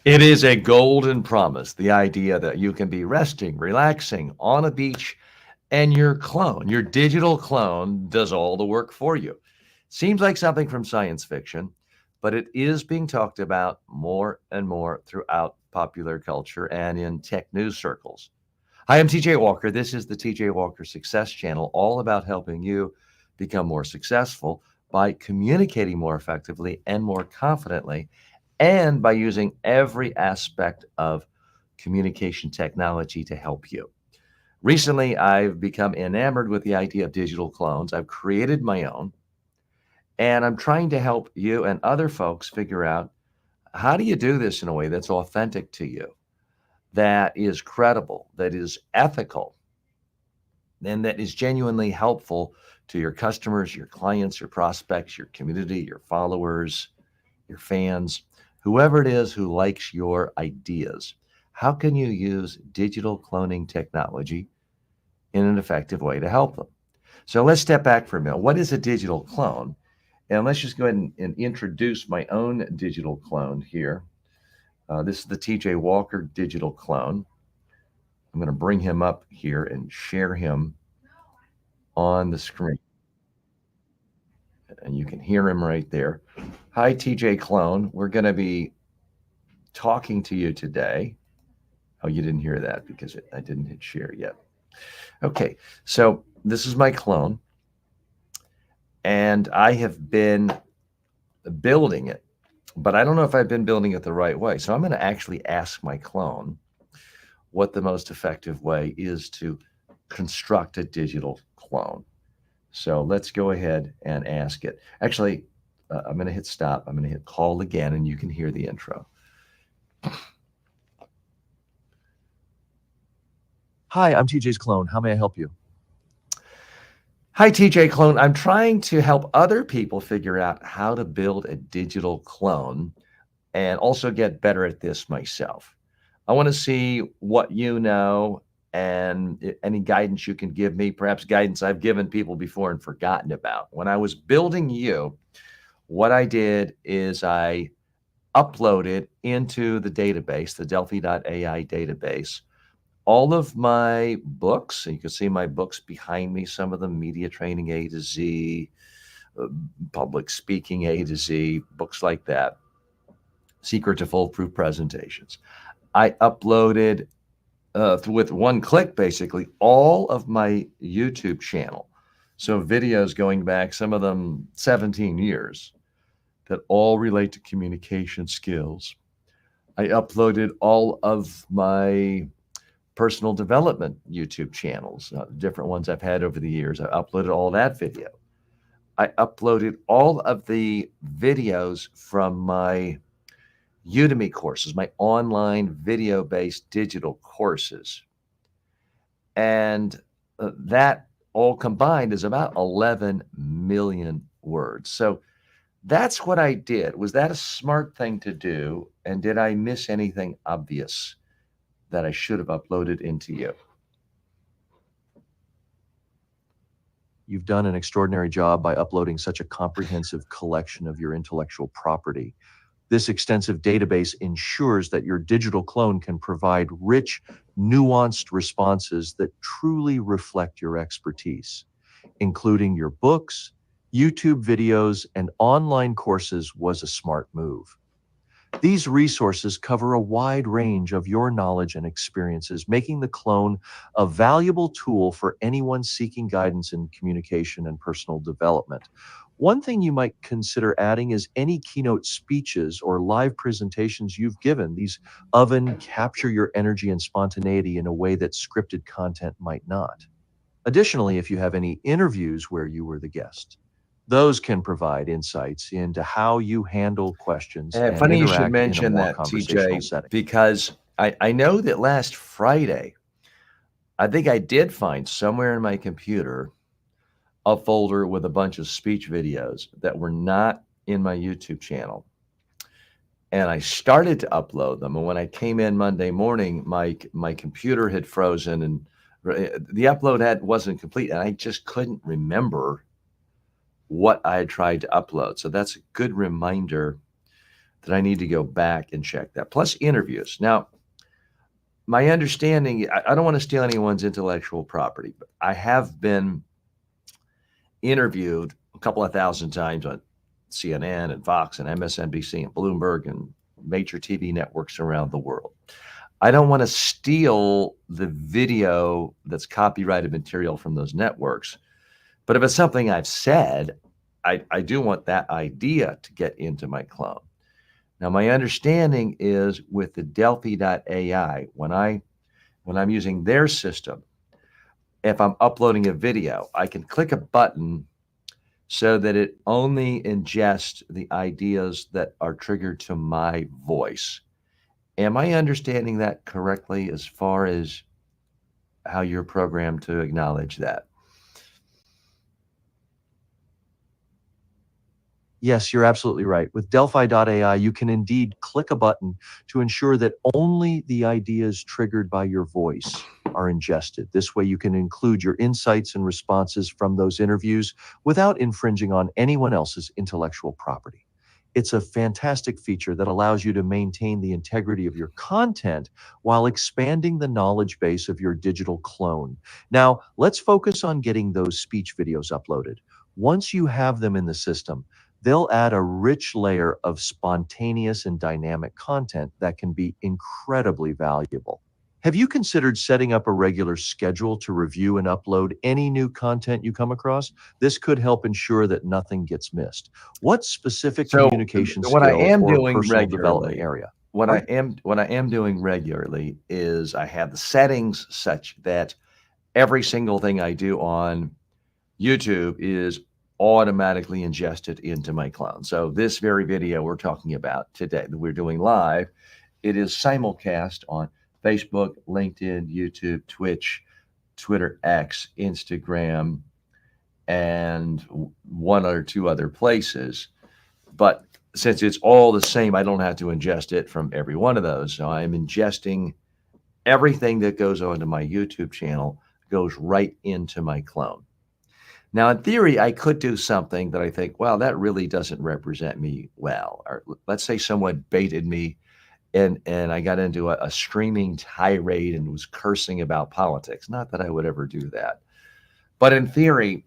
It is a golden promise, the idea that you can be resting, relaxing on a beach, and your clone, your digital clone, does all the work for you. Seems like something from science fiction, but it is being talked about more and more throughout popular culture and in tech news circles. Hi, I'm TJ Walker. This is the TJ Walker Success Channel, all about helping you become more successful by communicating more effectively and more confidently, and by using every aspect of communication technology to help you. Recently, I've become enamored with the idea of digital clones. I've created my own, and I'm trying to help you and other folks figure out how do you do this in a way that's authentic to you, that is credible, that is ethical, and that is genuinely helpful to your customers, your clients, your prospects, your community, your followers, your fans, whoever it is who likes your ideas. How can you use digital cloning technology in an effective way to help them? So let's step back for a minute. What is a digital clone? And let's just go ahead and introduce my own digital clone here. This is the TJ Walker digital clone. I'm going to bring him up here and share him on the screen. And you can hear him right there. Hi, TJ Clone. We're going to be talking to you today. Oh, you didn't hear that because I didn't hit share yet. Okay, so this is my clone, and I have been building it, but I don't know if I've been building it the right way. So I'm going to actually ask my clone what the most effective way is to construct a digital clone. So let's go ahead and ask it. Actually, I'm going to hit stop. I'm going to hit call again, and you can hear the intro. Hi, I'm TJ's clone. How may I help you? Hi, TJ Clone. I'm trying to help other people figure out how to build a digital clone and also get better at this myself. I want to see what you know and any guidance you can give me, perhaps guidance I've given people before and forgotten about. When I was building you, what I did is I uploaded into the database, the delphi.ai database, all of my books. And you can see my books behind me, some of them media training A to Z, uh, public speaking A to Z, books like that, Secret to Foolproof Presentations. I uploaded with one click, basically, all of my YouTube channel. So videos going back, some of them 17 years, that all relate to communication skills. I uploaded all of my personal development YouTube channels, different ones I've had over the years. I uploaded all that video. I uploaded all of the videos from my Udemy courses, my online video based digital courses. And that all combined is about 11 million words. So that's what I did. Was that a smart thing to do? And did I miss anything obvious that I should have uploaded into you? You've done an extraordinary job by uploading such a comprehensive collection of your intellectual property. This extensive database ensures that your digital clone can provide rich, nuanced responses that truly reflect your expertise, including your books, YouTube videos, and online courses was a smart move. These resources cover a wide range of your knowledge and experiences, making the clone a valuable tool for anyone seeking guidance in communication and personal development. One thing you might consider adding is any keynote speeches or live presentations you've given. These oven capture your energy and spontaneity in a way that scripted content might not. Additionally, if you have any interviews where you were the guest, those can provide insights into how you handle questions and Funny you should interact in a mention more that, conversational TJ, setting. because I know that last Friday, I think I did find somewhere in my computer a folder with a bunch of speech videos that were not in my YouTube channel. And I started to upload them. And when I came in Monday morning, my computer had frozen and the upload had wasn't complete, and I just couldn't remember what I had tried to upload. So that's a good reminder that I need to go back and check that. Plus interviews. Now, my understanding, I don't want to steal anyone's intellectual property, but I have been interviewed a couple of thousand times on CNN and Fox and MSNBC and Bloomberg and major TV networks around the world. I don't want to steal the video that's copyrighted material from those networks. But if it's something I've said, I do want that idea to get into my clone. Now, my understanding is with the delphi.ai, when I'm using their system, if I'm uploading a video, I can click a button so that it only ingests the ideas that are triggered to my voice. Am I understanding that correctly as far as how you're programmed to acknowledge that? Yes, you're absolutely right. With delphi.ai, you can indeed click a button to ensure that only the ideas triggered by your voice are ingested. This way, you can include your insights and responses from those interviews without infringing on anyone else's intellectual property. It's a fantastic feature that allows you to maintain the integrity of your content while expanding the knowledge base of your digital clone. Now, let's focus on getting those speech videos uploaded. Once you have them in the system, they'll add a rich layer of spontaneous and dynamic content that can be incredibly valuable. Have you considered setting up a regular schedule to review and upload any new content you come across? This could help ensure that nothing gets missed. What specific So communication what I skill am or doing personal development regularly, area? what Are I am doing regularly is I have the settings such that every single thing I do on YouTube is automatically ingested into my clone. So this very video we're talking about today that we're doing live, it is simulcast on Facebook, LinkedIn, YouTube, Twitch, Twitter X, Instagram, and one or two other places. But since it's all the same, I don't have to ingest it from every one of those. So I'm ingesting everything that goes onto my YouTube channel goes right into my clone. Now, in theory, I could do something that I think, well, that really doesn't represent me well. Or let's say someone baited me and I got into a screaming tirade and was cursing about politics. Not that I would ever do that. But in theory,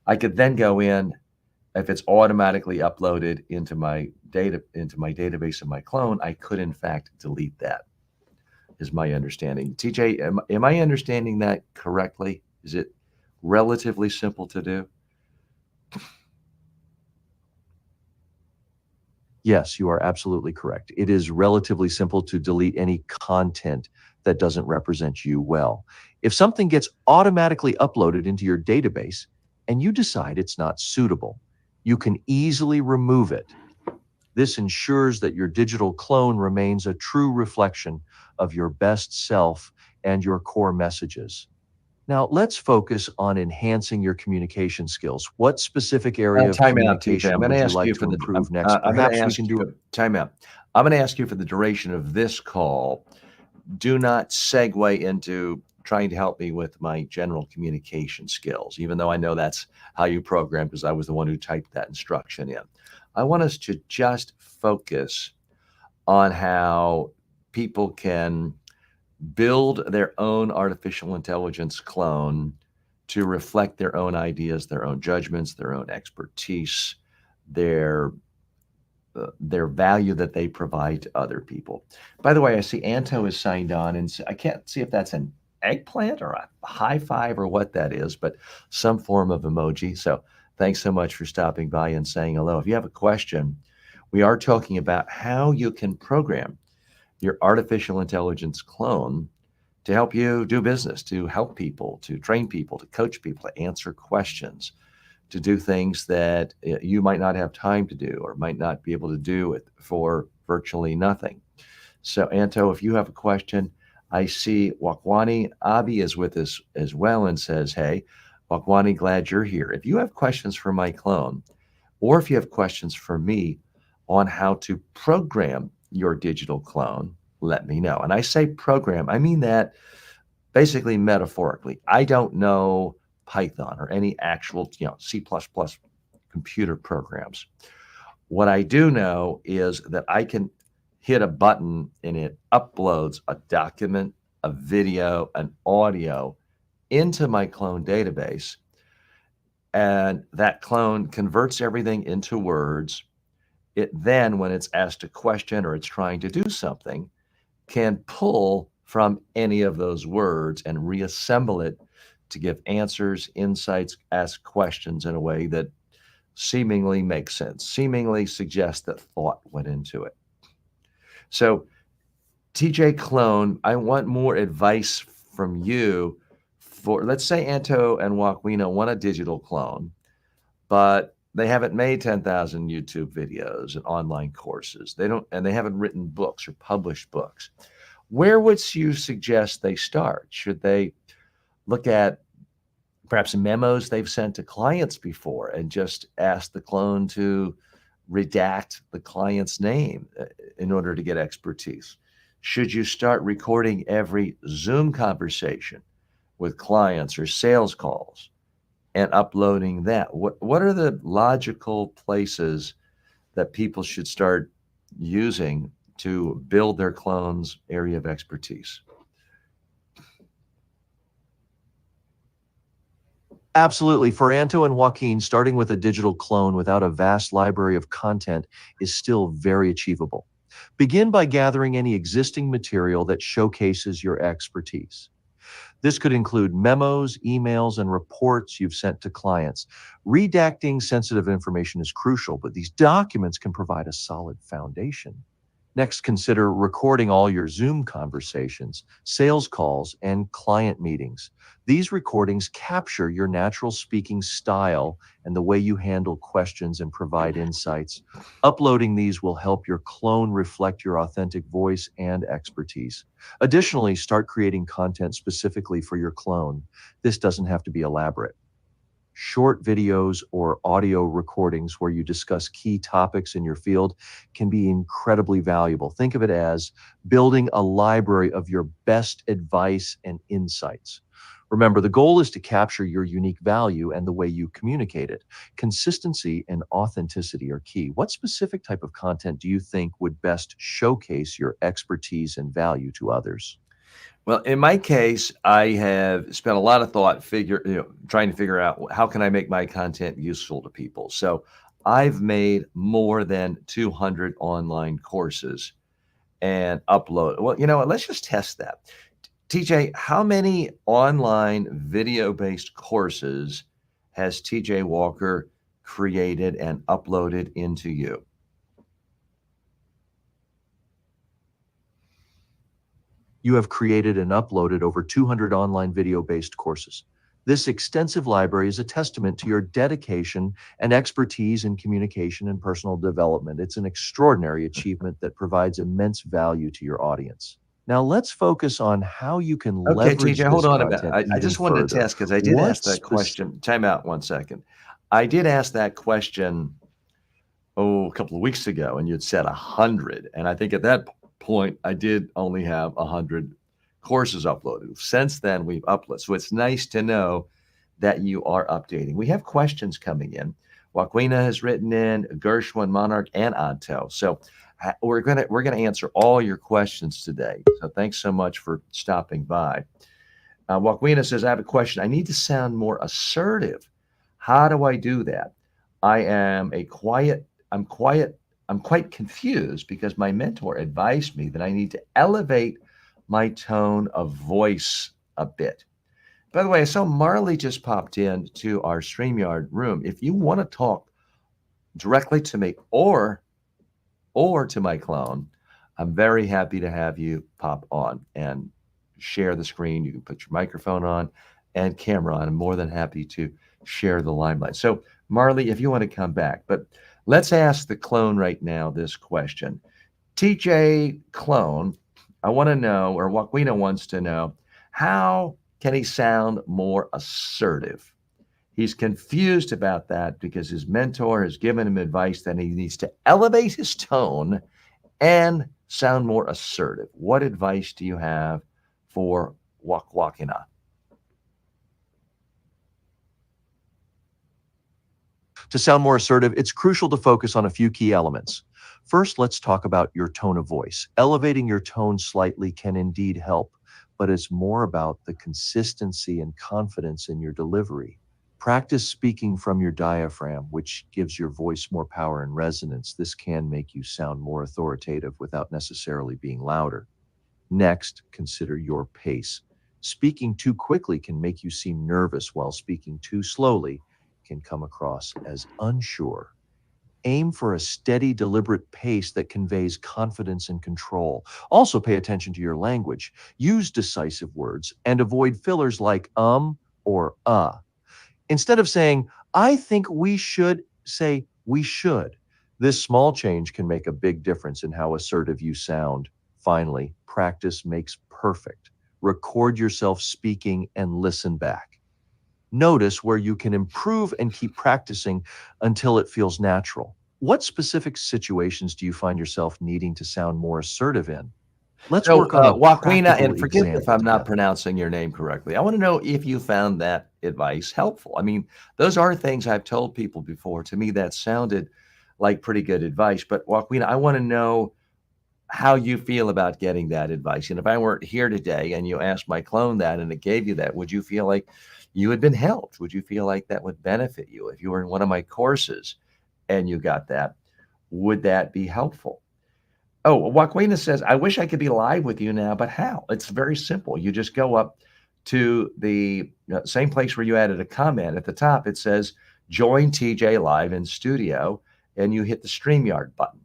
I could then go in if it's automatically uploaded into my database of my clone, I could in fact delete that. Is my understanding. TJ, am I understanding that correctly? Is it relatively simple to do? Yes, you are absolutely correct. It is relatively simple to delete any content that doesn't represent you well. If something gets automatically uploaded into your database and you decide it's not suitable, you can easily remove it. This ensures that your digital clone remains a true reflection of your best self and your core messages. Now, let's focus on enhancing your communication skills. What specific area of Time out, TJ. I'm communication going to would you ask like you to for the. improve next? I'm going to Perhaps we ask can do you. Time out. I'm going to ask you for the duration of this call. Do not segue into trying to help me with my general communication skills, even though I know that's how you program because I was the one who typed that instruction in. I want us to just focus on how people can build their own artificial intelligence clone to reflect their own ideas, their own judgments, their own expertise, their value that they provide to other people. By the way, I see Anto is signed on, and I can't see if that's an eggplant or a high five or what that is, but some form of emoji. So thanks so much for stopping by and saying hello. If you have a question, we are talking about how you can program your artificial intelligence clone to help you do business, to help people, to train people, to coach people, to answer questions, to do things that you might not have time to do or might not be able to do it for virtually nothing. So, Anto, if you have a question, I see Wakwani Abi is with us as well and says, hey, Wakwani, glad you're here. If you have questions for my clone, or if you have questions for me on how to program your digital clone, let me know. And I say program, I mean that basically metaphorically. I don't know Python or any actual, C++ computer programs. What I do know is that I can hit a button and it uploads a document, a video, an audio into my clone database. And that clone converts everything into words. It then, when it's asked a question or it's trying to do something, can pull from any of those words and reassemble it to give answers, insights, ask questions in a way that seemingly makes sense, seemingly suggests that thought went into it. So, TJ Clone, I want more advice from you for, let's say Anto and Joaquina want a digital clone, but they haven't made 10,000 YouTube videos and online courses. They don't, and they haven't written books or published books. Where would you suggest they start? Should they look at perhaps memos they've sent to clients before and just ask the clone to redact the client's name in order to get expertise? Should you start recording every Zoom conversation with clients or sales calls and uploading that? What are the logical places that people should start using to build their clone's area of expertise? Absolutely. For Anto and Joaquin, starting with a digital clone without a vast library of content is still very achievable. Begin by gathering any existing material that showcases your expertise. This could include memos, emails, and reports you've sent to clients. Redacting sensitive information is crucial, but these documents can provide a solid foundation. Next, consider recording all your Zoom conversations, sales calls, and client meetings. These recordings capture your natural speaking style and the way you handle questions and provide insights. Uploading these will help your clone reflect your authentic voice and expertise. Additionally, start creating content specifically for your clone. This doesn't have to be elaborate. Short videos or audio recordings where you discuss key topics in your field can be incredibly valuable. Think of it as building a library of your best advice and insights. Remember, the goal is to capture your unique value and the way you communicate it. Consistency and authenticity are key. What specific type of content do you think would best showcase your expertise and value to others? Well, in my case, I have spent a lot of thought trying to figure out how can I make my content useful to people. So I've made more than 200 online courses and upload. Well, you know what? Let's just test that. TJ, how many online video-based courses has TJ Walker created and uploaded into you? You have created and uploaded over 200 online video-based courses. This extensive library is a testament to your dedication and expertise in communication and personal development. It's an extraordinary achievement that provides immense value to your audience. Now let's focus on how you can Okay, leverage TJ, hold this on a minute. content I even just wanted to further. test because I did What ask that question. Time out 1 second. I did ask that question, a couple of weeks ago, and you'd said 100. And I think at that point, I did only have 100 courses uploaded. Since then, we've uploaded. So it's nice to know that you are updating. We have questions coming in. Joaquina has written in, Gershwin, Monarch, and Anto. So we're gonna answer all your questions today. So thanks so much for stopping by. Joaquina says, I have a question. I need to sound more assertive. How do I do that? I am a quiet, I'm quiet, I'm quite confused because my mentor advised me that I need to elevate my tone of voice a bit. By the way, I saw Marley just popped in to our StreamYard room. If you want to talk directly to me or to my clone, I'm very happy to have you pop on and share the screen. You can put your microphone on and camera on. I'm more than happy to share the limelight. So, Marley, if you want to come back, but let's ask the clone right now this question. TJ Clone, I want to know, or Joaquina wants to know, how can he sound more assertive? He's confused about that because his mentor has given him advice that he needs to elevate his tone and sound more assertive. What advice do you have for Joaquina? To sound more assertive, it's crucial to focus on a few key elements. First, let's talk about your tone of voice. Elevating your tone slightly can indeed help, but it's more about the consistency and confidence in your delivery. Practice speaking from your diaphragm, which gives your voice more power and resonance. This can make you sound more authoritative without necessarily being louder. Next, consider your pace. Speaking too quickly can make you seem nervous, while speaking too slowly can come across as unsure. Aim for a steady, deliberate pace that conveys confidence and control. Also, pay attention to your language. Use decisive words and avoid fillers like or Instead of saying, I think we should, say, we should. This small change can make a big difference in how assertive you sound. Finally, practice makes perfect. Record yourself speaking and listen back. Notice where you can improve and keep practicing until it feels natural. What specific situations do you find yourself needing to sound more assertive in? Let's So, work on a Joaquina, practical and forgive me if example I'm not together. pronouncing your name correctly. I want to know if you found that advice helpful. I mean, those are things I've told people before. To me, that sounded like pretty good advice. But Joaquina, I want to know how you feel about getting that advice. And if I weren't here today and you asked my clone that and it gave you that, would you feel like you had been helped? Would you feel like that would benefit you? If you were in one of my courses and you got that, would that be helpful? Oh, Joaquina says, I wish I could be live with you now, but how? It's very simple. You just go up to the same place where you added a comment at the top. It says, join TJ live in studio, and you hit the StreamYard button.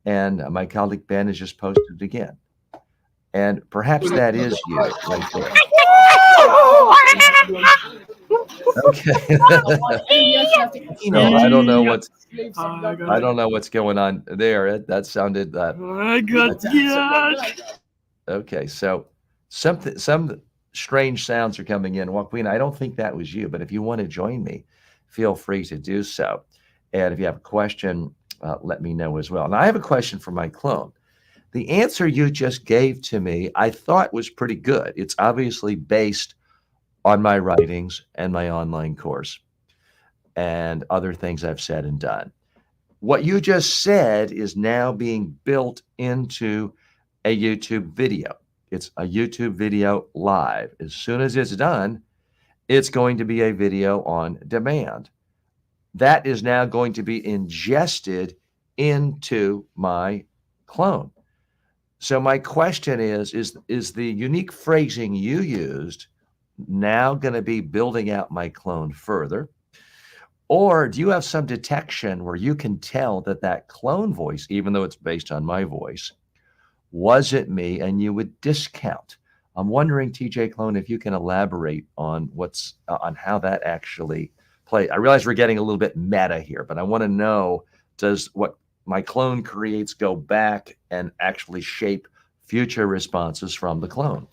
And my colleague Ben has just posted it again. And perhaps that is you right there. Okay. I don't know what's going on there. That sounded okay. So some strange sounds are coming in. Joaquin, I don't think that was you, but if you want to join me, feel free to do so. And if you have a question, let me know as well. Now, I have a question for my clone. The answer you just gave to me, I thought was pretty good. It's obviously based on my writings and my online course and other things I've said and done. What you just said is now being built into a YouTube video. It's a YouTube video live. As soon as it's done, it's going to be a video on demand. That is now going to be ingested into my clone. So my question is the unique phrasing you used now going to be building out my clone further? Or do you have some detection where you can tell that that clone voice, even though it's based on my voice, wasn't me and you would discount? I'm wondering, TJ Clone, if you can elaborate on on how that actually plays. I realize we're getting a little bit meta here, but I want to know, does what my clone creates go back and actually shape future responses from the clone?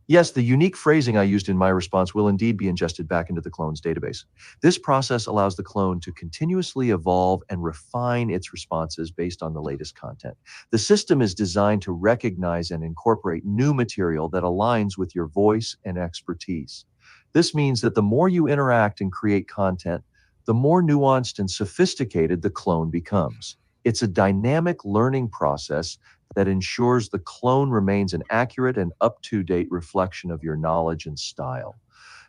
Yes, the unique phrasing I used in my response will indeed be ingested back into the clone's database. This process allows the clone to continuously evolve and refine its responses based on the latest content. The system is designed to recognize and incorporate new material that aligns with your voice and expertise. This means that the more you interact and create content, the more nuanced and sophisticated the clone becomes. It's a dynamic learning process that ensures the clone remains an accurate and up-to-date reflection of your knowledge and style.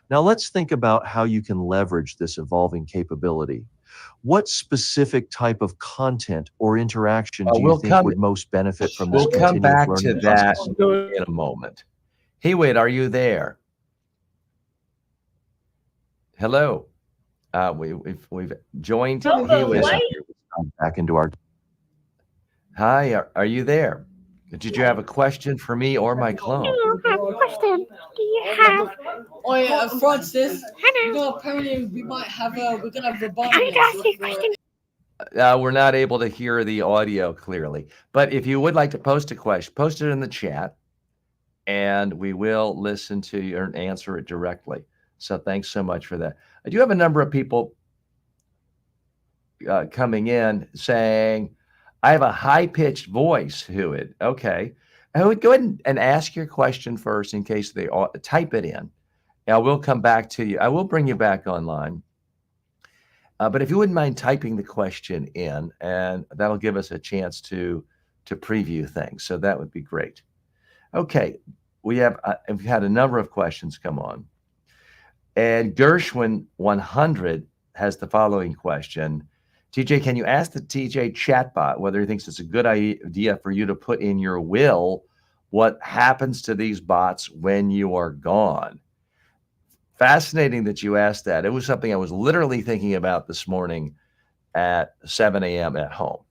Now let's think about how you can leverage this evolving capability. What specific type of content or interaction do you think would most benefit from this We'll come continuous back to learning that process? in a moment. Hewitt, are you there? Hello. We've joined Hewitt. Back into our Hi, are you there? Did you have a question for me or my clone? I have a question. Do you have? Oh yeah, Francis. You know, apparently we're gonna have I need to ask you a question. We're not able to hear the audio clearly, but if you would like to post a question, post it in the chat, and we will listen to you and answer it directly. So thanks so much for that. I do have a number of people coming in saying, I have a high-pitched voice, Hewitt. Okay. Hewitt, go ahead and ask your question first in case they type it in. I will come back to you. I will bring you back online. But if you wouldn't mind typing the question in, and that'll give us a chance to preview things. So that would be great. Okay, we've had a number of questions come on, and Gershwin 100 has the following question. TJ, can you ask the TJ chatbot whether he thinks it's a good idea for you to put in your will what happens to these bots when you are gone? Fascinating that you asked that. It was something I was literally thinking about this morning at 7 a.m. at home.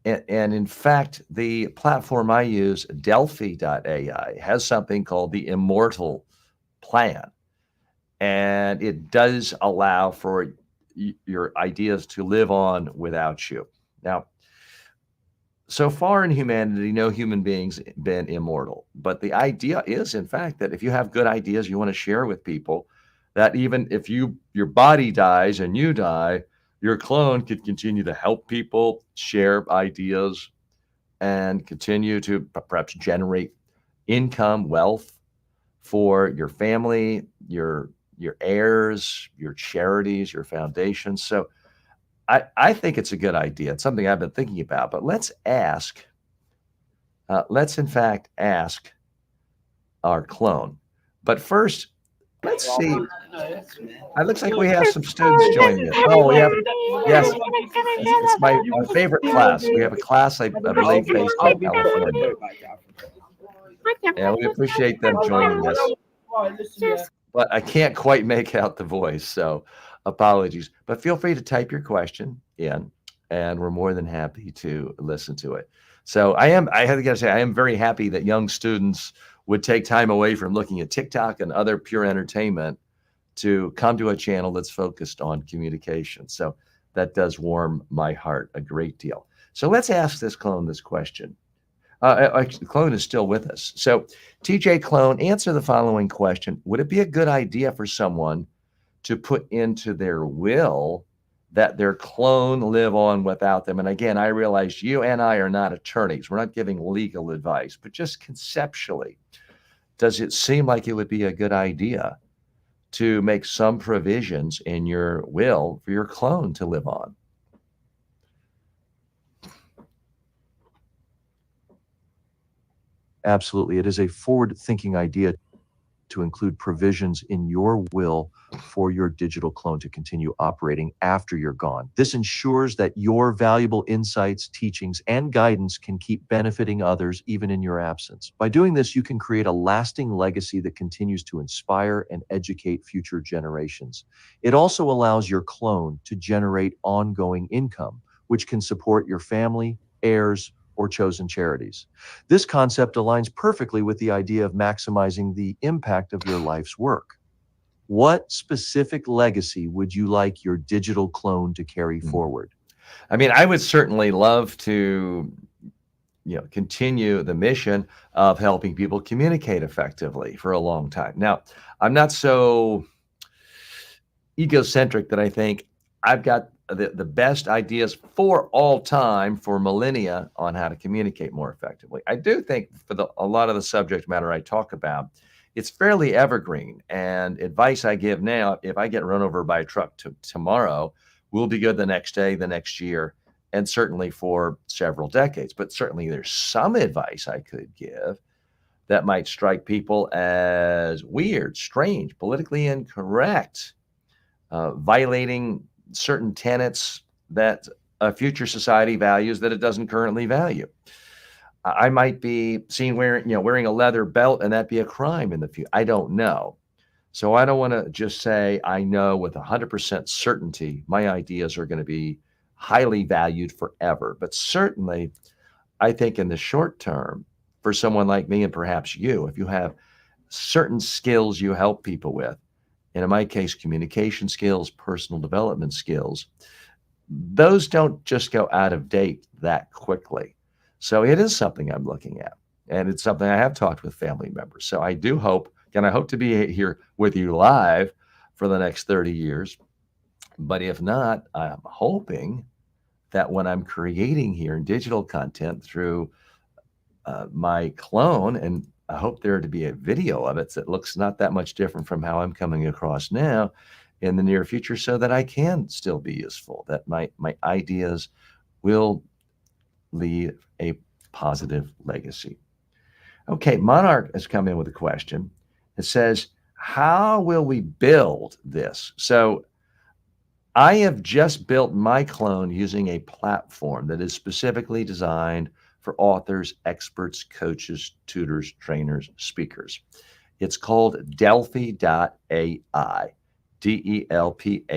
And in fact, the platform I use, delphi.ai, has something called the Immortal Plan. And it does allow for your ideas to live on without you. Now, so far in humanity, no human being's been immortal. But the idea is, in fact, that if you have good ideas you want to share with people, that even if your body dies and you die, your clone could continue to help people, share ideas, and continue to perhaps generate income, wealth for your family, your heirs, your charities, your foundations. So I think it's a good idea. It's something I've been thinking about. But let's in fact ask our clone. But first, let's see. It looks like we have some students joining us. Oh, we have, yes, it's my favorite class. We have a class, I believe, based in California. And we appreciate them joining us. But I can't quite make out the voice, so apologies. But feel free to type your question in, and we're more than happy to listen to it. So I have to say, I am very happy that young students would take time away from looking at TikTok and other pure entertainment to come to a channel that's focused on communication. So that does warm my heart a great deal. So let's ask this clone this question. The clone is still with us. So TJ Clone, answer the following question. Would it be a good idea for someone to put into their will that their clone live on without them? And again, I realize you and I are not attorneys. We're not giving legal advice, but just conceptually, does it seem like it would be a good idea to make some provisions in your will for your clone to live on? Absolutely. It is a forward-thinking idea to include provisions in your will for your digital clone to continue operating after you're gone. This ensures that your valuable insights, teachings, and guidance can keep benefiting others even in your absence. By doing this, you can create a lasting legacy that continues to inspire and educate future generations. It also allows your clone to generate ongoing income, which can support your family, heirs, or chosen charities. This concept aligns perfectly with the idea of maximizing the impact of your life's work. What specific legacy would you like your digital clone to carry forward? I mean, I would certainly love to, continue the mission of helping people communicate effectively for a long time. Now, I'm not so egocentric that I think I've got the best ideas for all time for millennia on how to communicate more effectively. I do think for a lot of the subject matter I talk about, it's fairly evergreen, and advice I give now, if I get run over by a truck tomorrow, will be good the next day, the next year, and certainly for several decades. But certainly there's some advice I could give that might strike people as weird, strange, politically incorrect, violating certain tenets that a future society values that it doesn't currently value. I might be seen wearing a leather belt, and that be a crime in the future. I don't know. So I don't want to just say I know with 100% certainty my ideas are going to be highly valued forever. But certainly, I think in the short term, for someone like me and perhaps you, if you have certain skills you help people with, and in my case, communication skills, personal development skills, those don't just go out of date that quickly. So it is something I'm looking at, and it's something I have talked with family members. So I do hope, and I hope to be here with you live for the next 30 years. But if not, I'm hoping that when I'm creating here in digital content through my clone, and I hope there to be a video of it that looks not that much different from how I'm coming across now in the near future, so that I can still be useful, that my ideas will leave a positive legacy. Okay, Monarch has come in with a question. It says, how will we build this? So I have just built my clone using a platform that is specifically designed for authors, experts, coaches, tutors, trainers, speakers. It's called delphi.ai, delphi.ai.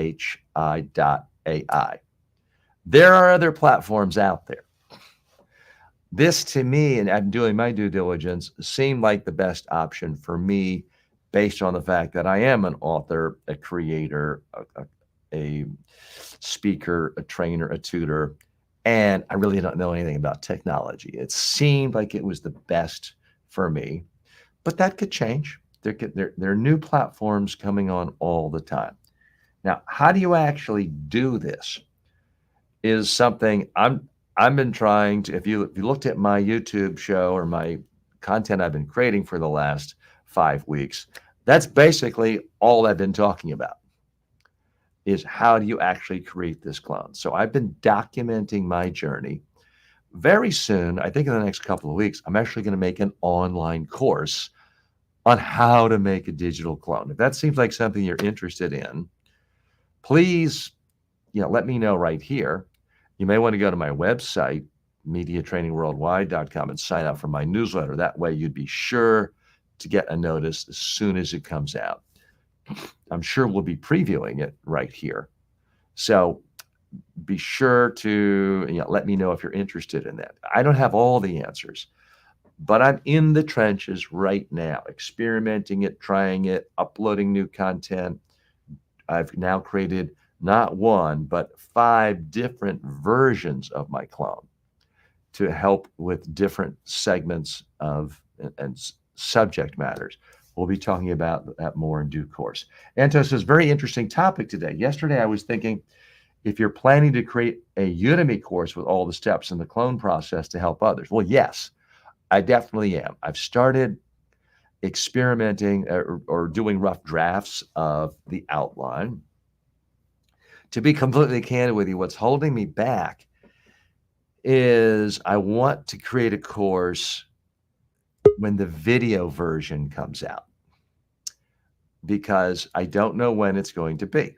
There are other platforms out there. This, to me, and I'm doing my due diligence, seemed like the best option for me based on the fact that I am an author, a creator, a speaker, a trainer, a tutor, and I really don't know anything about technology. It seemed like it was the best for me, but that could change. There are new platforms coming on all the time. Now, how do you actually do this? Is something I've been trying to. If you looked at my YouTube show or my content I've been creating for the last 5 weeks, that's basically all I've been talking about. Is how do you actually create this clone? So I've been documenting my journey. Very soon, I think in the next couple of weeks, I'm actually going to make an online course on how to make a digital clone. If that seems like something you're interested in, please, let me know right here. You may want to go to my website, mediatrainingworldwide.com, and sign up for my newsletter. That way you'd be sure to get a notice as soon as it comes out. I'm sure we'll be previewing it right here. So be sure to let me know if you're interested in that. I don't have all the answers, but I'm in the trenches right now, experimenting it, trying it, uploading new content. I've now created not one, but 5 different versions of my clone to help with different segments of and subject matters. We'll be talking about that more in due course. Antos says, very interesting topic today. Yesterday, I was thinking, if you're planning to create a Udemy course with all the steps in the clone process to help others. Well, yes, I definitely am. I've started experimenting or doing rough drafts of the outline. To be completely candid with you, what's holding me back is I want to create a course when the video version comes out, because I don't know when it's going to be.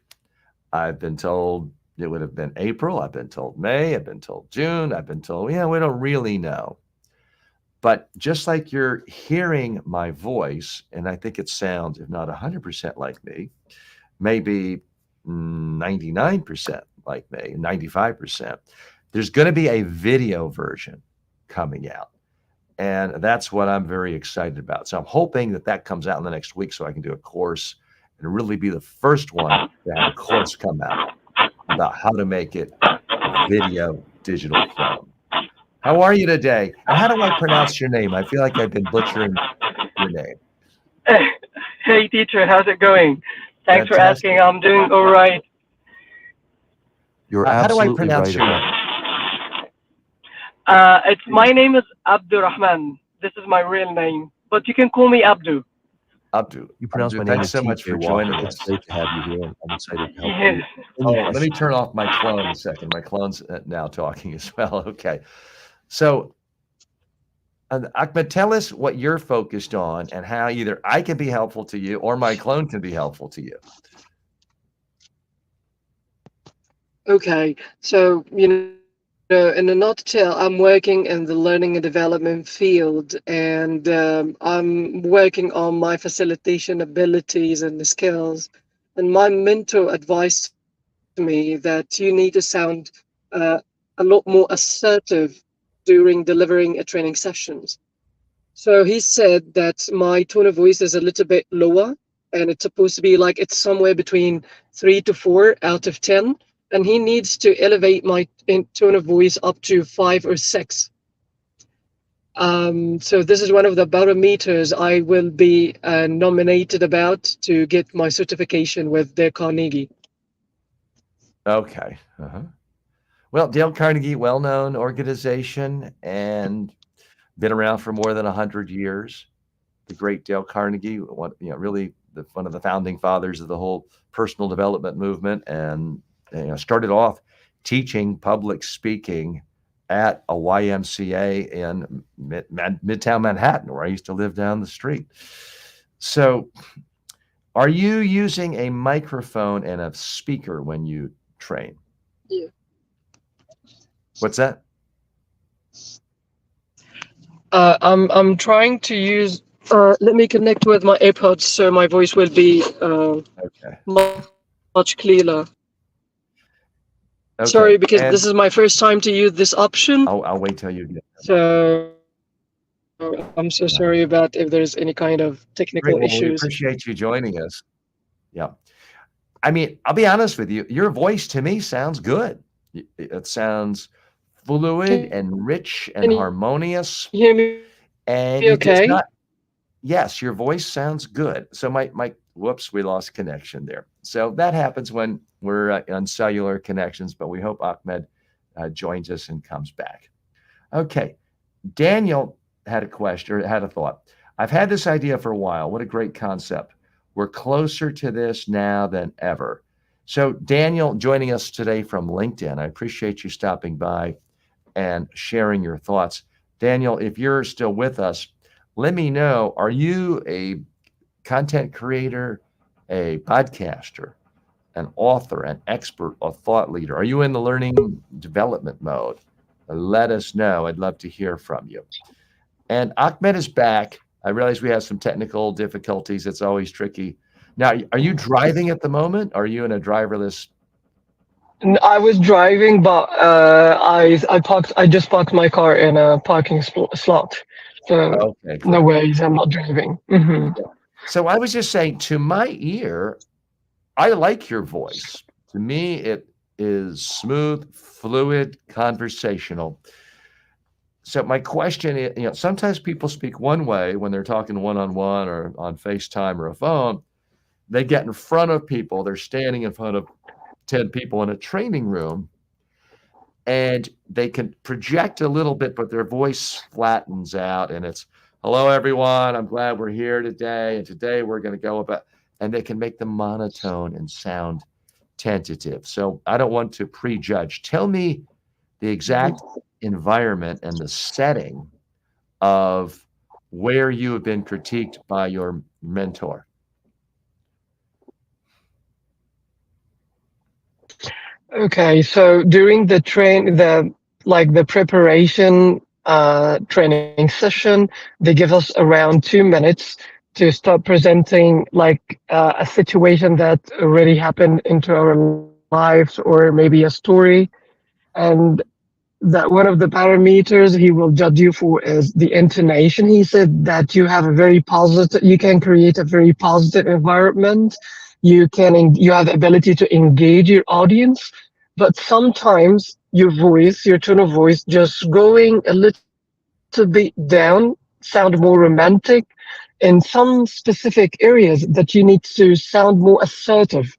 I've been told it would have been April. I've been told May. I've been told June. I've been told, we don't really know. But just like you're hearing my voice, and I think it sounds, if not 100% like me, maybe 99% like me, 95%, there's going to be a video version coming out. And that's what I'm very excited about. So I'm hoping that comes out in the next week so I can do a course and really be the first one to have a course come out about how to make it video digital clone. How are you today? And how do I pronounce your name? I feel like I've been butchering your name. Hey, teacher, how's it going? Thanks Fantastic. for asking. I'm doing all right. You're how do I absolutely pronounce right your about name? My name is Abdurrahman. This is my real name, but you can call me Abdu. Abdu. You pronounce my Abdu, name thanks as so much TJ for Walker. joining It's us. great to have you here, and I'm excited to help Yes. you. Oh, let me turn off my clone a second. My clone's now talking as well. Okay. So, Ahmed, tell us what you're focused on and how either I can be helpful to you or my clone can be helpful to you. Okay, so in a nutshell, I'm working in the learning and development field, and I'm working on my facilitation abilities and the skills. And my mentor advised me that you need to sound uh, a lot more assertive during delivering a training sessions. So he said that my tone of voice is a little bit lower, and it's supposed to be like it's somewhere between 3 to 4 out of 10. And he needs to elevate my tone of voice up to 5 or 6. So this is one of the barometers I will be nominated about to get my certification with Dale Carnegie. Okay. Well, Dale Carnegie, well-known organization and been around for more than 100 years. the great Dale Carnegie, really one of the founding fathers of the whole personal development movement, and started off teaching public speaking at a YMCA in Midtown Manhattan, where I used to live down the street. So, are you using a microphone and a speaker when you train? Yeah. What's that? I'm trying to use. Let me connect with my AirPods so my voice will be Okay. much clearer. Okay. Sorry, because And this is my first time to use this option. I'll wait till you get. So I'm so sorry about if there's any kind of technical Great. Well, we issues. appreciate you joining us. Yeah. I mean, I'll be honest with you. Your voice to me sounds good. It sounds fluid and rich and Can you harmonious. hear me And it's okay? not. Yes, your voice sounds good. So whoops, we lost connection there. So that happens when we're on cellular connections, but we hope Ahmed joins us and comes back. Okay. Daniel had a question or had a thought. I've had this idea for a while. What a great concept. We're closer to this now than ever. So Daniel joining us today from LinkedIn. I appreciate you stopping by and sharing your thoughts. Daniel, if you're still with us, let me know, are you a content creator, a podcaster, an author, an expert, a thought leader? Are you in the learning development mode? Let us know. I'd love to hear from you. And Ahmed is back. I realize we have some technical difficulties. It's always tricky. Now, are you driving at the moment? Are you in a driverless? I was driving, but I just parked my car in a parking slot. So Okay, no great. worries, I'm not driving. Hmm. So I was just saying, to my ear, I like your voice. To me, it is smooth, fluid, conversational. So my question is, sometimes people speak one way when they're talking one-on-one or on FaceTime or a phone. They get in front of people. They're standing in front of 10 people in a training room, and they can project a little bit, but their voice flattens out, and it's, hello, everyone. I'm glad we're here today. And today we're going to go about, and they can make them monotone and sound tentative. So I don't want to prejudge. Tell me the exact environment and the setting of where you have been critiqued by your mentor. Okay, so during the preparation training session, they give us around 2 minutes to start presenting a situation that already happened into our lives or maybe a story. And that one of the parameters he will judge you for is the intonation. He said that you can create a very positive environment. You have the ability to engage your audience, but sometimes your tone of voice just going a little bit down, sound more romantic in some specific areas that you need to sound more assertive.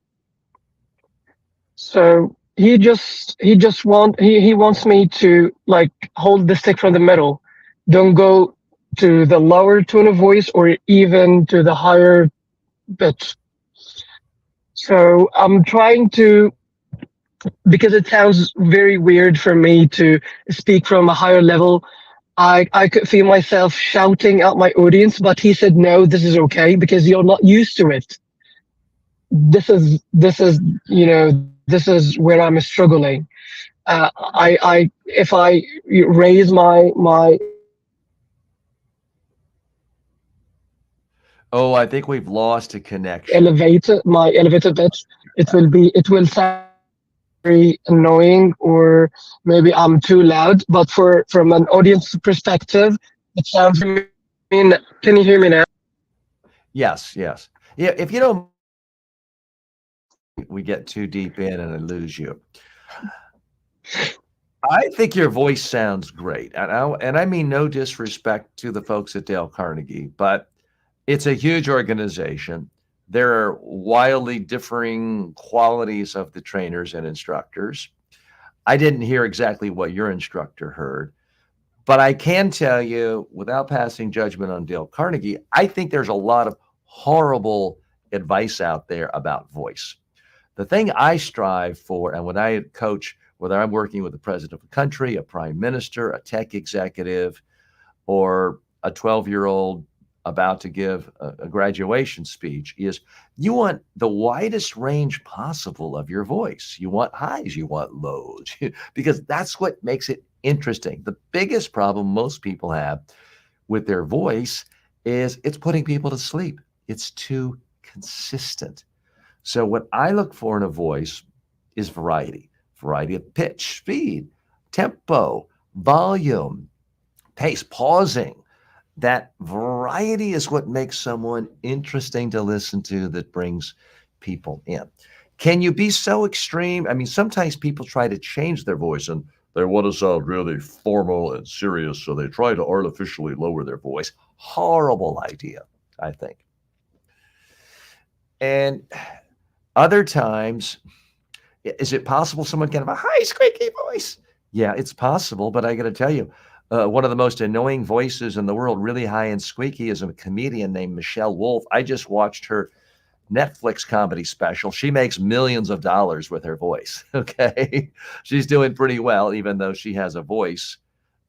So he wants me to hold the stick from the middle. Don't go to the lower tone of voice or even to the higher pitch. So I'm trying to, because it sounds very weird for me to speak from a higher level. I could feel myself shouting at my audience, but he said no, this is okay because you're not used to it. This is where I'm struggling. If I raise my Oh, I think we've lost a connection. elevator pitch, it will sound very annoying, or maybe I'm too loud. But from an audience perspective, it sounds. Can you hear me now? Yes, yes. Yeah, if you don't, we get too deep in and I lose you. I think your voice sounds great. And I mean no disrespect to the folks at Dale Carnegie, but it's a huge organization. There are wildly differing qualities of the trainers and instructors. I didn't hear exactly what your instructor heard, But I can tell you, without passing judgment on Dale Carnegie, I think there's a lot of horrible advice out there about voice. The thing I strive for, and when I coach, whether I'm working with the president of a country, a prime minister, a tech executive, or a 12-year-old about to give a graduation speech, is you want the widest range possible of your voice. You want highs, you want lows, because that's what makes it interesting. The biggest problem most people have with their voice is it's putting people to sleep. It's too consistent. So what I look for in a voice is variety of pitch, speed, tempo, volume, pace, pausing. That variety is what makes someone interesting to listen to, that brings people in. Can you be so extreme? I mean, sometimes people try to change their voice and they want to sound really formal and serious, so they try to artificially lower their voice. Horrible idea, I think. And other times, is it possible someone can have a high, squeaky voice? Yeah, it's possible, but I got to tell you, one of the most annoying voices in the world, really high and squeaky, is a comedian named Michelle Wolf. I just watched her Netflix comedy special. She makes millions of dollars with her voice. Okay. She's doing pretty well, even though she has a voice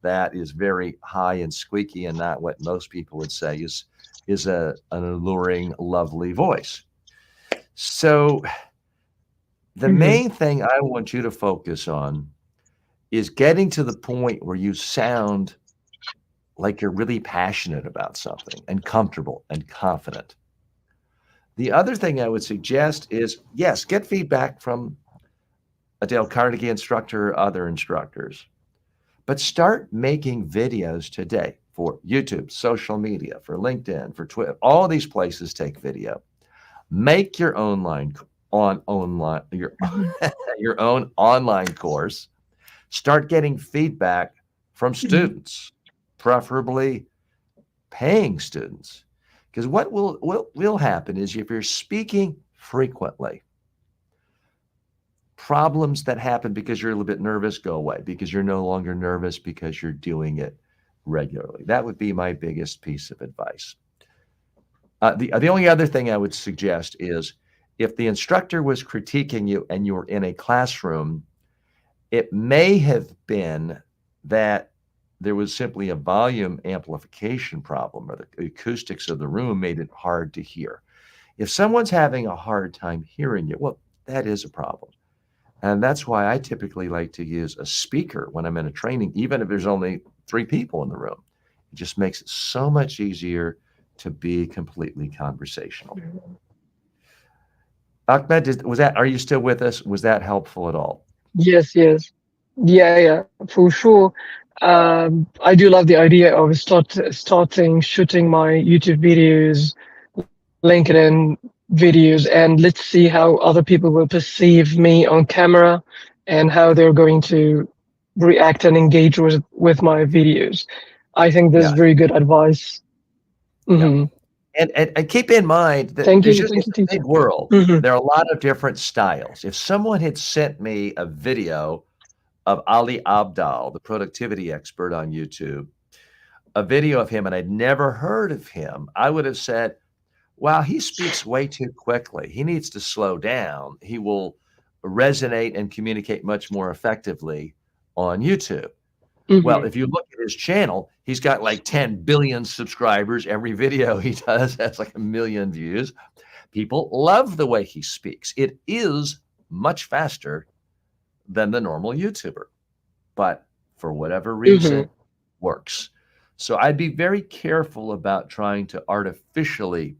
that is very high and squeaky and not what most people would say is an alluring, lovely voice. So the main thing I want you to focus on is getting to the point where you sound like you're really passionate about something and comfortable and confident. The other thing I would suggest is, yes, get feedback from a Dale Carnegie instructor or other instructors, but start making videos today for YouTube, social media, for LinkedIn, for Twitter. All these places take video. Make your own your own online course. Start getting feedback from students, preferably paying students. Because what will happen is, if you're speaking frequently, problems that happen because you're a little bit nervous go away, because you're no longer nervous because you're doing it regularly. That would be my biggest piece of advice. The only other thing I would suggest is, if the instructor was critiquing you and you were in a classroom, it may have been that there was simply a volume amplification problem, or the acoustics of the room made it hard to hear. If someone's having a hard time hearing you, well, that is a problem. And that's why I typically like to use a speaker when I'm in a training, even if there's only 3 people in the room. It just makes it so much easier to be completely conversational. Ahmed, are you still with us? Was that helpful at all? Yes, yes. Yeah, for sure. I do love the idea of starting shooting my YouTube videos, LinkedIn videos, and let's see how other people will perceive me on camera and how they're going to react and engage with my videos. I think this is very good advice. Yeah. And keep in mind that Thank there's you, just thank a you, big teacher. world. Mhm. There are a lot of different styles. If someone had sent me a video of Ali Abdal, the productivity expert on YouTube, a video of him, and I'd never heard of him, I would have said, wow, he speaks way too quickly. He needs to slow down. He will resonate and communicate much more effectively on YouTube. Well, if you look at his channel, he's got like 10 billion subscribers. Every video he does has like 1 million views. People love the way he speaks. It is much faster than the normal YouTuber, but for whatever reason, works. So I'd be very careful about trying to artificially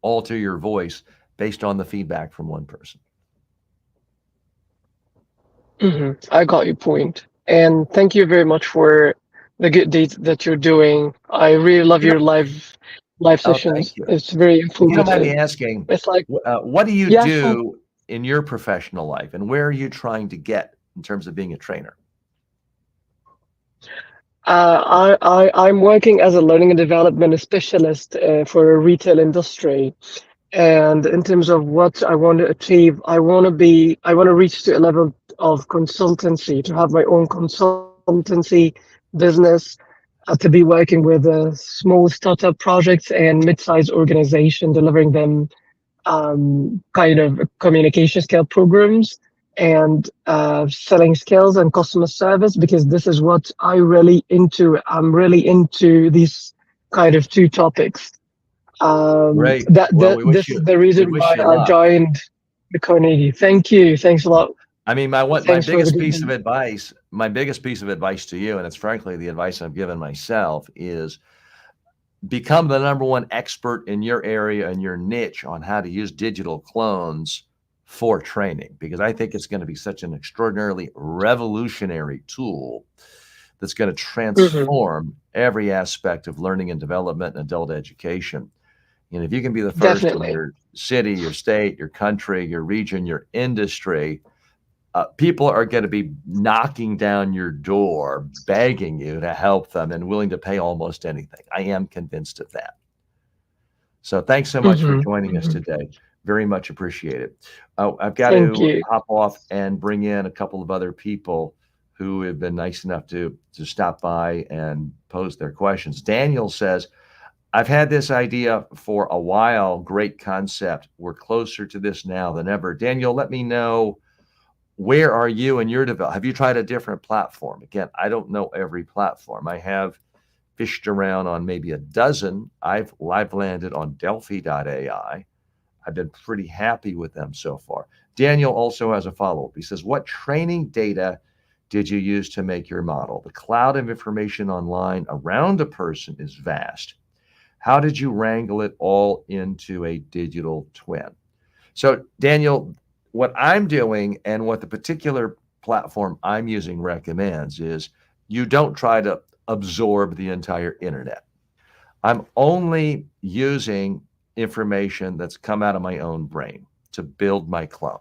alter your voice based on the feedback from one person. I got your point. And thank you very much for the good deeds that you're doing. I really love You know, your live oh, thank sessions. you. It's very If you don't mind me informative. asking, It's like, what do you yeah, sure. do in your professional life, and where are you trying to get in terms of being a trainer? I'm working as a learning and development specialist for a retail industry. And in terms of what I want to achieve, I want to reach to a level of consultancy, to have my own consultancy business, to be working with small startup projects and mid-sized organization, delivering them kind of communication skill programs and selling skills and customer service, because this is what I'm really into these kind of two topics. Great. That, Well, that this is the we reason wish why you I luck. joined the Carnegie. Thank you. Thanks a lot. I mean, my Thanks for the biggest good piece of news. advice, my biggest piece of advice to you, and it's frankly the advice I've given myself, is become the number one expert in your area and your niche on how to use digital clones for training, because I think it's going to be such an extraordinarily revolutionary tool that's going to Mhm. transform every aspect of learning and development and adult education. And if you can be the first in Definitely. your city, your state, your country, your region, your industry, people are going to be knocking down your door, begging you to help them and willing to pay almost anything. I am convinced of that. So thanks so much for Hmm. joining us Hmm. today. Very much appreciated. I've got Thank to you. hop off and bring in a couple of other people who have been nice enough to stop by and pose their questions. Daniel says, I've had this idea for a while. Great concept. We're closer to this now than ever. Daniel, let me know, where are you in your development? Have you tried a different platform? Again, I don't know every platform. I have fished around on maybe a dozen. I've live landed on delphi.ai. I've been pretty happy with them so far. Daniel also has a follow up. He says, what training data did you use to make your model? The cloud of information online around a person is vast. How did you wrangle it all into a digital twin? So, Daniel, what I'm doing and what the particular platform I'm using recommends is you don't try to absorb the entire internet. I'm only using information that's come out of my own brain to build my clone.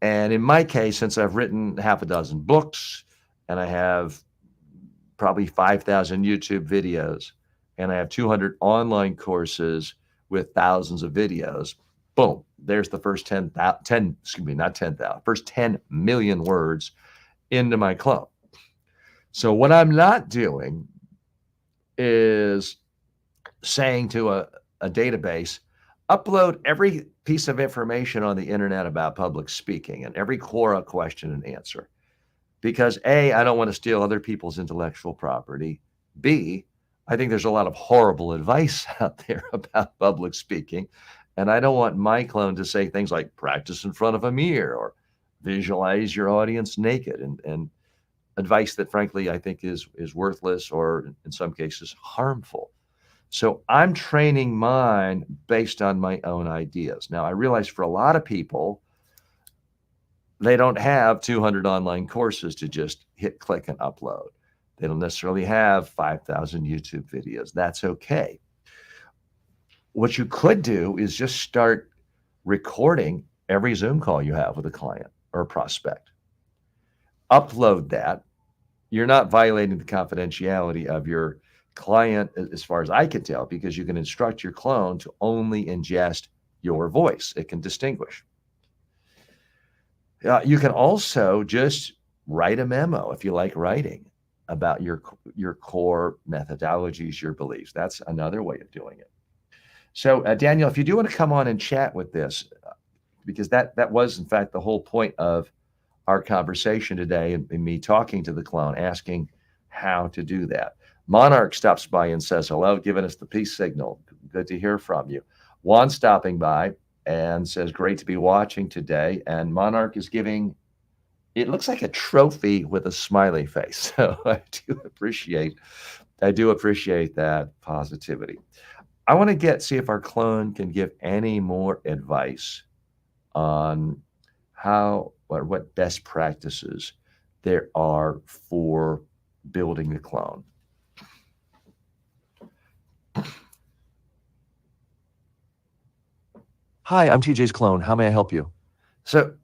And in my case, since I've written half a dozen books and I have probably 5,000 YouTube videos and I have 200 online courses with thousands of videos, boom, there's the first 10, excuse me, not 10,000, first 10 million words into my clone. So what I'm not doing is saying to a database, upload every piece of information on the internet about public speaking and every Quora question and answer. Because A, I don't want to steal other people's intellectual property. B, I think there's a lot of horrible advice out there about public speaking. And I don't want my clone to say things like practice in front of a mirror or visualize your audience naked, and advice that frankly I think is worthless or in some cases harmful. So I'm training mine based on my own ideas. Now I realize for a lot of people, they don't have 200 online courses to just hit click and upload. They don't necessarily have 5,000 YouTube videos. That's okay. What you could do is just start recording every Zoom call you have with a client or a prospect. Upload that. You're not violating the confidentiality of your client, as far as I can tell, because you can instruct your clone to only ingest your voice. It can distinguish. You can also just write a memo if you like writing about your core methodologies, your beliefs. That's another way of doing it. So, Daniel, if you do want to come on and chat with this, because that was in fact the whole point of our conversation today, and me talking to the clone, asking how to do that. Monarch stops by and says hello, giving us the peace signal. Good to hear from you. Juan stopping by and says, great to be watching today. And Monarch is giving, it looks like a trophy with a smiley face. So I do appreciate that positivity. I want to see if our clone can give any more advice on how or what best practices there are for building the clone. Hi, I'm TJ's clone. How may I help you? So,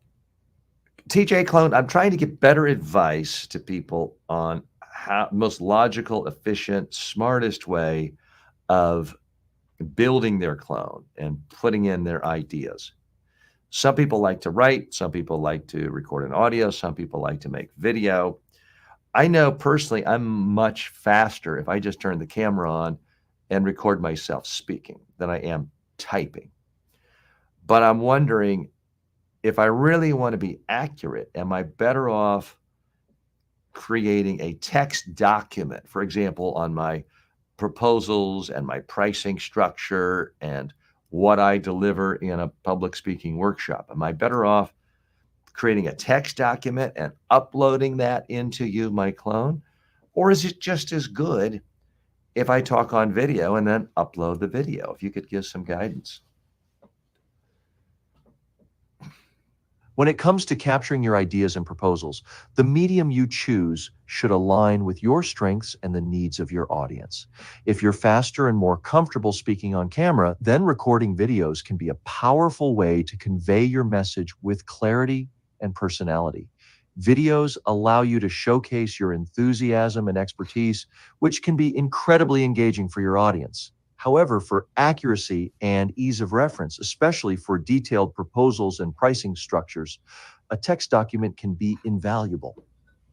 TJ Clone, I'm trying to give better advice to people on how most logical, efficient, smartest way of building their clone and putting in their ideas. Some people like to write, some people like to record an audio, some people like to make video. I know personally I'm much faster if I just turn the camera on and record myself speaking than I am typing. But I'm wondering, if I really want to be accurate, am I better off creating a text document, for example, on my proposals and my pricing structure and what I deliver in a public speaking workshop? Am I better off creating a text document and uploading that into You, My Clone? Or is it just as good if I talk on video and then upload the video? If you could give some guidance. When it comes to capturing your ideas and proposals, the medium you choose should align with your strengths and the needs of your audience. If you're faster and more comfortable speaking on camera, then recording videos can be a powerful way to convey your message with clarity and personality. Videos allow you to showcase your enthusiasm and expertise, which can be incredibly engaging for your audience. However, for accuracy and ease of reference, especially for detailed proposals and pricing structures, a text document can be invaluable.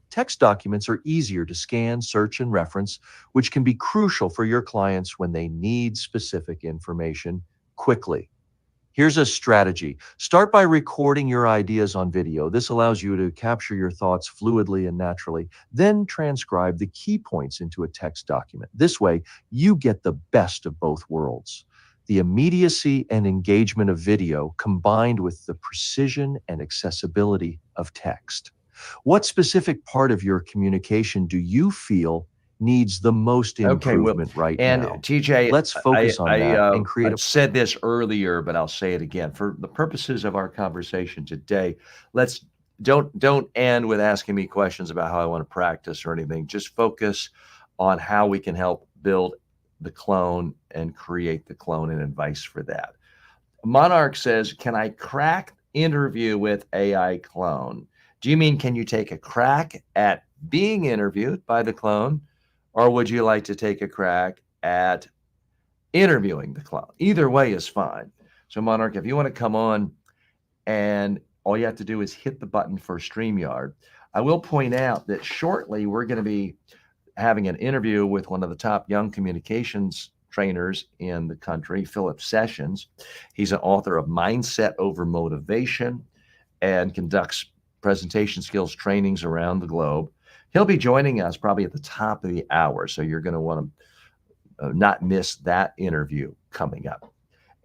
Text documents are easier to scan, search, and reference, which can be crucial for your clients when they need specific information quickly. Here's a strategy. Start by recording your ideas on video. This allows you to capture your thoughts fluidly and naturally. Then transcribe the key points into a text document. This way, you get the best of both worlds. The immediacy and engagement of video combined with the precision and accessibility of text. What specific part of your communication do you feel needs the most improvement right and now? TJ, Let's focus on that and create I said this earlier, but I'll say it again. For the purposes of our conversation today, let's don't end with asking me questions about how I want to practice or anything. Just focus on how we can help build the clone and create the clone and advice for that. Monarch says, can I crack interview with AI clone? Do you mean, can you take a crack at being interviewed by the clone? Or would you like to take a crack at interviewing the clone? Either way is fine. So Monarch, if you want to come on, and all you have to do is hit the button for StreamYard. I will point out that shortly we're going to be having an interview with one of the top young communications trainers in the country, Philip Sessions. He's an author of Mindset Over Motivation and conducts presentation skills trainings around the globe. He'll be joining us probably at the top of the hour, so you're going to want to not miss that interview coming up.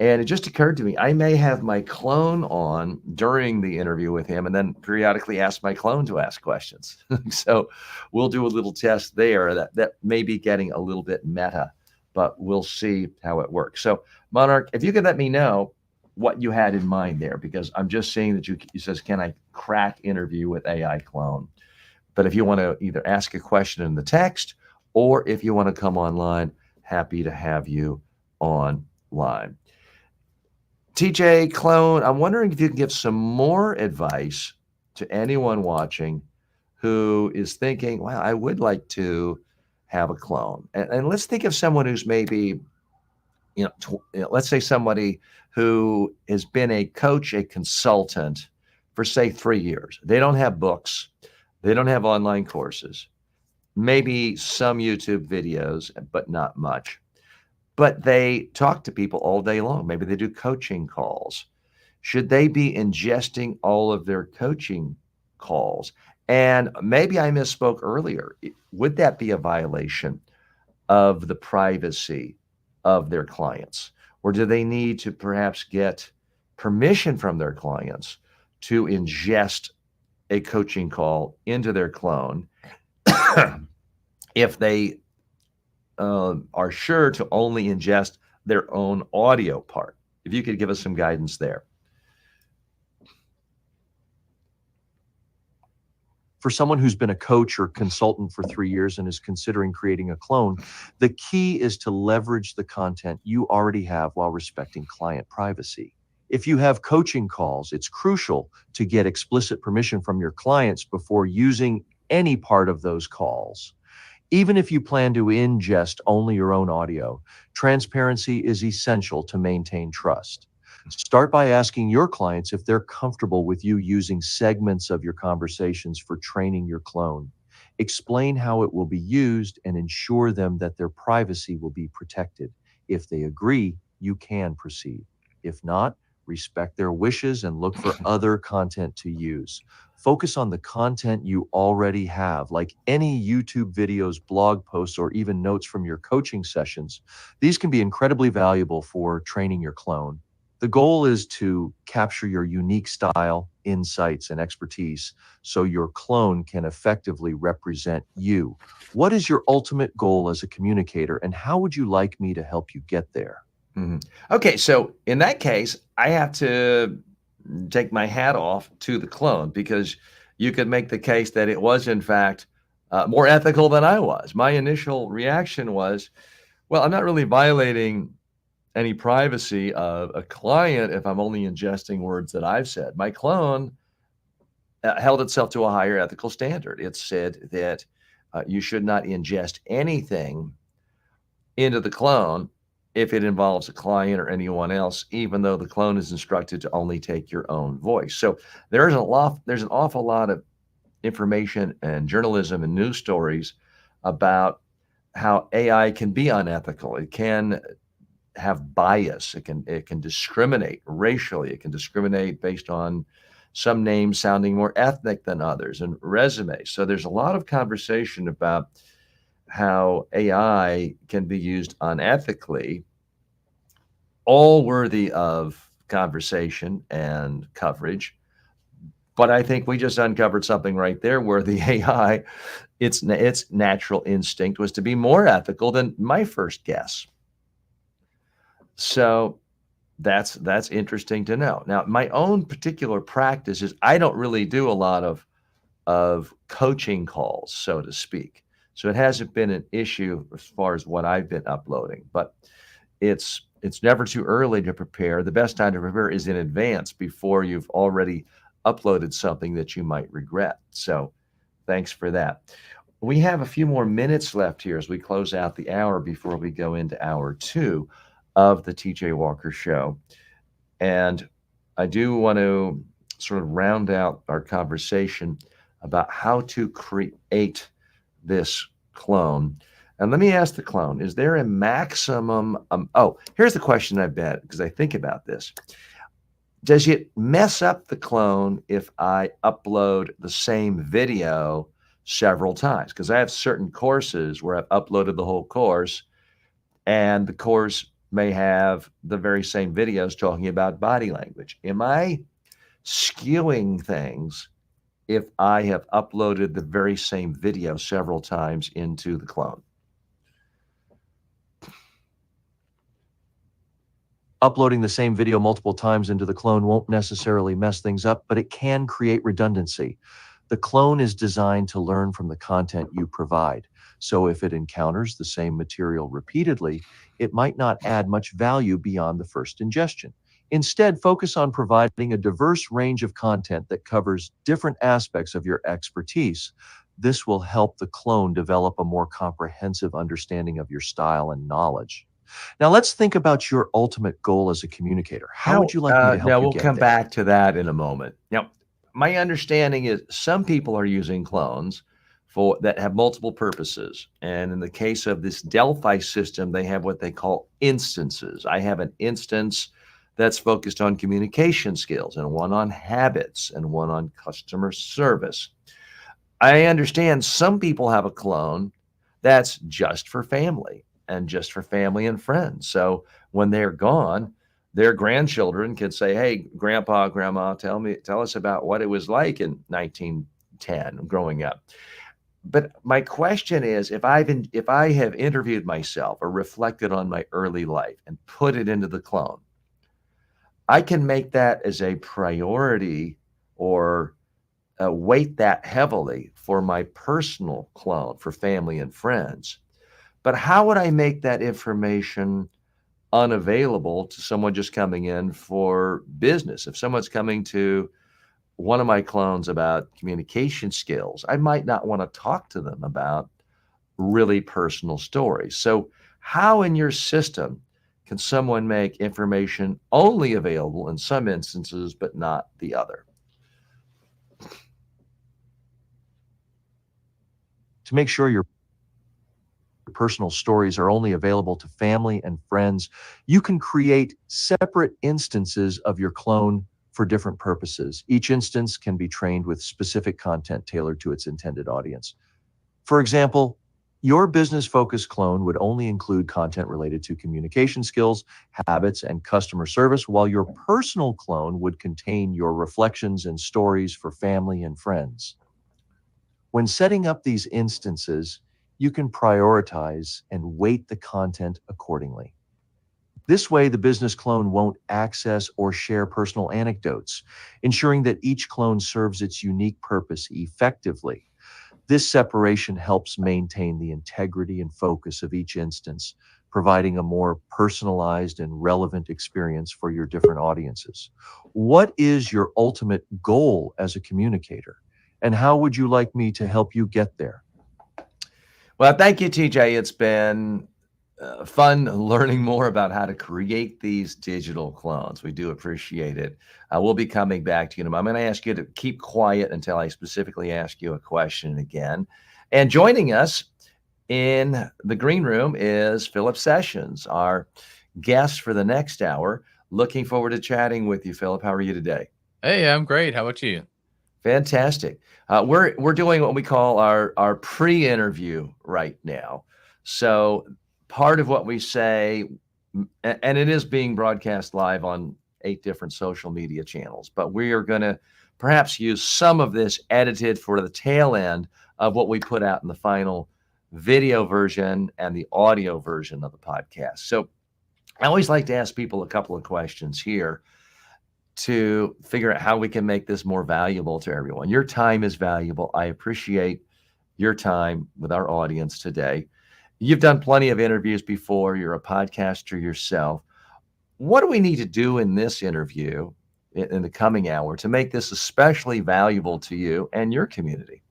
And it just occurred to me, I may have my clone on during the interview with him and then periodically ask my clone to ask questions. So we'll do a little test there that may be getting a little bit meta, but we'll see how it works. So Monarch, if you could let me know what you had in mind there, because I'm just seeing that you says, can I crack interview with AI clone? But if you want to either ask a question in the text or if you want to come online, happy to have you online. TJ Clone, I'm wondering if you can give some more advice to anyone watching who is thinking, wow, I would like to have a clone. And let's think of someone who's maybe, let's say somebody who has been a coach, a consultant for say 3 years. They don't have books. They don't have online courses, maybe some YouTube videos, but not much. But they talk to people all day long. Maybe they do coaching calls. Should they be ingesting all of their coaching calls? And maybe I misspoke earlier. Would that be a violation of the privacy of their clients? Or do they need to perhaps get permission from their clients to ingest a coaching call into their clone if they are sure to only ingest their own audio part? If you could give us some guidance there. For someone who's been a coach or consultant for 3 years and is considering creating a clone, the key is to leverage the content you already have while respecting client privacy. If you have coaching calls, it's crucial to get explicit permission from your clients before using any part of those calls. Even if you plan to ingest only your own audio, transparency is essential to maintain trust. Start by asking your clients if they're comfortable with you using segments of your conversations for training your clone. Explain how it will be used and ensure them that their privacy will be protected. If they agree, you can proceed. If not, respect their wishes and look for other content to use. Focus on the content you already have, like any YouTube videos, blog posts, or even notes from your coaching sessions. These can be incredibly valuable for training your clone. The goal is to capture your unique style, insights, and expertise so your clone can effectively represent you. What is your ultimate goal as a communicator, and how would you like me to help you get there? Okay, so in that case, I have to take my hat off to the clone because you could make the case that it was, in fact, more ethical than I was. My initial reaction was, well, I'm not really violating any privacy of a client if I'm only ingesting words that I've said. My clone held itself to a higher ethical standard. It said that you should not ingest anything into the clone if it involves a client or anyone else, even though the clone is instructed to only take your own voice. So there's an awful lot of information and journalism and news stories about how AI can be unethical. It can have bias. It can discriminate racially. It can discriminate based on some names sounding more ethnic than others and resumes. So there's a lot of conversation about how AI can be used unethically, all worthy of conversation and coverage. But I think we just uncovered something right there where the AI, its natural instinct was to be more ethical than my first guess. So that's interesting to know. Now, my own particular practice is I don't really do a lot of coaching calls, so to speak. So it hasn't been an issue as far as what I've been uploading, but it's never too early to prepare. The best time to prepare is in advance before you've already uploaded something that you might regret. So thanks for that. We have a few more minutes left here as we close out the hour before we go into hour 2 of the TJ Walker Show. And I do want to sort of round out our conversation about how to create this clone. And let me ask the clone, is there a maximum? Here's the question I've bet, because I think about this. Does it mess up the clone if I upload the same video several times? Because I have certain courses where I've uploaded the whole course, and the course may have the very same videos talking about body language. Am I skewing things if I have uploaded the very same video several times into the clone? Uploading the same video multiple times into the clone won't necessarily mess things up, but it can create redundancy. The clone is designed to learn from the content you provide. So if it encounters the same material repeatedly, it might not add much value beyond the first ingestion. Instead, focus on providing a diverse range of content that covers different aspects of your expertise. This will help the clone develop a more comprehensive understanding of your style and knowledge. Now let's think about your ultimate goal as a communicator. How would you like me to help Now you we'll get come there? back to that in a moment. Now, my understanding is some people are using clones for that have multiple purposes. And in the case of this Delphi system, they have what they call instances. I have an instance that's focused on communication skills, and one on habits, and one on customer service. I understand some people have a clone that's just for family and just for family and friends. So when they're gone, their grandchildren can say, "Hey, grandpa, grandma, tell us about what it was like in 1910 growing up." But my question is, if I have interviewed myself or reflected on my early life and put it into the clone, I can make that as a priority or weight that heavily for my personal clone, for family and friends. But how would I make that information unavailable to someone just coming in for business? If someone's coming to one of my clones about communication skills, I might not want to talk to them about really personal stories. So how in your system can someone make information only available in some instances, but not the other? To make sure your personal stories are only available to family and friends, you can create separate instances of your clone for different purposes. Each instance can be trained with specific content tailored to its intended audience. For example, your business-focused clone would only include content related to communication skills, habits, and customer service, while your personal clone would contain your reflections and stories for family and friends. When setting up these instances, you can prioritize and weight the content accordingly. This way, the business clone won't access or share personal anecdotes, ensuring that each clone serves its unique purpose effectively. This separation helps maintain the integrity and focus of each instance, providing a more personalized and relevant experience for your different audiences. What is your ultimate goal as a communicator, and how would you like me to help you get there? Well, thank you, TJ. It's been fun learning more about how to create these digital clones. We do appreciate it. We'll be coming back to you in a moment. I'm going to ask you to keep quiet until I specifically ask you a question again. And joining us in the green room is Philip Sessions, our guest for the next hour. Looking forward to chatting with you, Philip. How are you today? Hey, I'm great. How about you? Fantastic. We're doing what we call our pre-interview right now. So part of what we say, and it is being broadcast live on 8 different social media channels, but we are going to perhaps use some of this edited for the tail end of what we put out in the final video version and the audio version of the podcast. So I always like to ask people a couple of questions here to figure out how we can make this more valuable to everyone. Your time is valuable. I appreciate your time with our audience today. You've done plenty of interviews before. You're a podcaster yourself. What do we need to do in this interview in the coming hour to make this especially valuable to you and your community?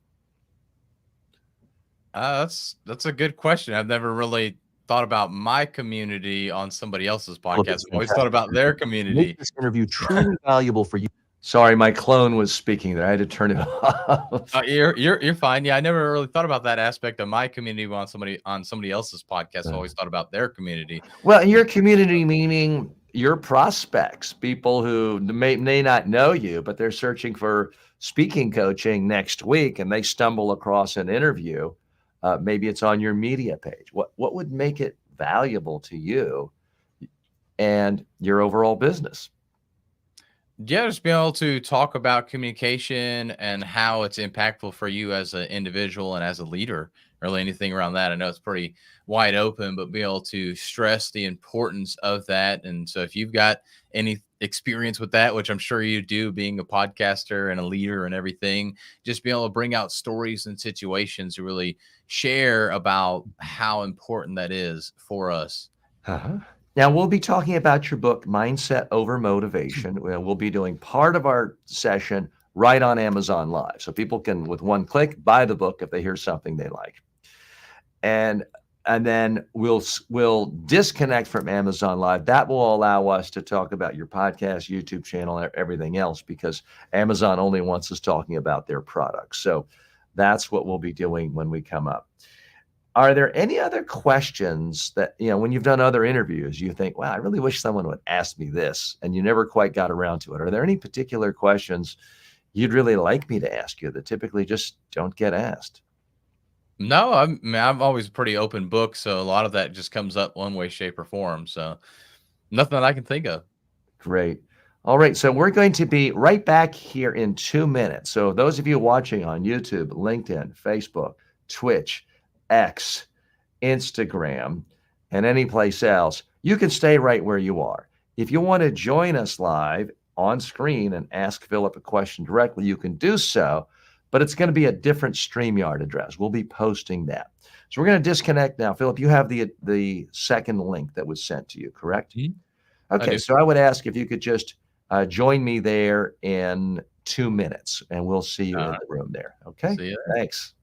That's a good question. I've never really thought about my community on somebody else's podcast. I've always thought about their community. Make this interview truly valuable for you. Sorry, my clone was speaking there. I had to turn it off. You're fine. Yeah, I never really thought about that aspect of my community on somebody else's podcast. I've always thought about their community. Well, your community meaning your prospects, people who may not know you, but they're searching for speaking coaching next week, and they stumble across an interview. Maybe it's on your media page. What would make it valuable to you and your overall business? Yeah, just being able to talk about communication and how it's impactful for you as an individual and as a leader, really anything around that. I know it's pretty wide open, but be able to stress the importance of that. And so if you've got any experience with that, which I'm sure you do, being a podcaster and a leader and everything, just be able to bring out stories and situations to really share about how important that is for us. Uh-huh. Now, we'll be talking about your book, Mindset Over Motivation. We'll be doing part of our session right on Amazon Live. So people can, with one click, buy the book if they hear something they like. And then we'll disconnect from Amazon Live. That will allow us to talk about your podcast, YouTube channel, and everything else, because Amazon only wants us talking about their products. So that's what we'll be doing when we come up. Are there any other questions that, when you've done other interviews, you think, wow, I really wish someone would ask me this, and you never quite got around to it? Are there any particular questions you'd really like me to ask you that typically just don't get asked? No, I'm always a pretty open book, so a lot of that just comes up one way, shape, or form. So nothing that I can think of. Great. All right, so we're going to be right back here in 2 minutes. So those of you watching on YouTube, LinkedIn, Facebook, Twitch, X, Instagram, and any place else, you can stay right where you are. If you want to join us live on screen and ask Philip a question directly, you can do so, but it's going to be a different StreamYard address. We'll be posting that. So we're going to disconnect now. Philip, you have the second link that was sent to you, correct? Mm-hmm. Okay, so I would ask if you could just join me there in 2 minutes, and we'll see you in the room there. Okay, See you. Thanks.